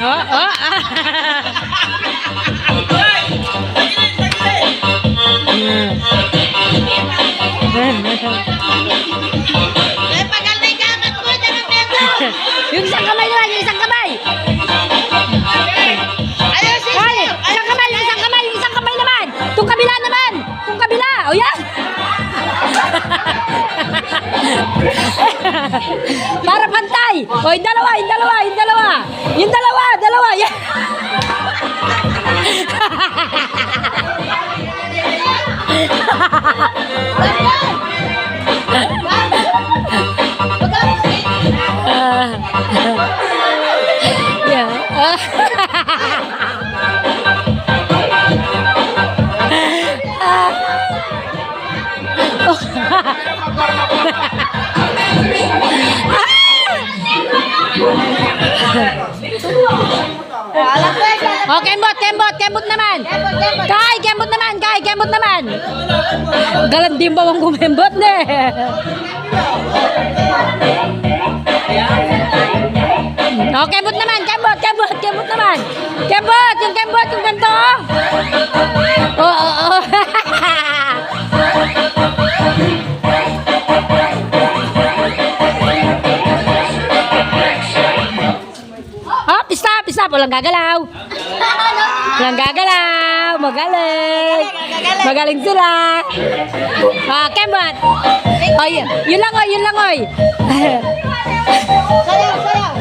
Oh, oh. Pagal na yung gamat ko, Yung isang kamay naman, yung isang kamay. ayun, sis. Ay, isang kamay, yung isang kamay, yung isang kamay naman. Tung kabila naman. Tung kabila. O yan. Para pantay. O, yung dalawa, yung dalawa, yung dalawa. Yung dalawa, dalawa. Yan. Yeah. Oh, kembot, kembot, kembot naman. Kay, kembot naman, kay, kembot naman. Galang din ba ang kumembot ne? Oh, kembot naman, kembot, kembot, kembot naman. Kembot, yung ganito. Oh, oh, oh. Oh, stop, stop. Walang gagalaw. Walang gagalaw. Magaling. Magaling sila. Ah, kembot. Oh, yun lang, oy, yun lang, oy. Sayaw, sayaw.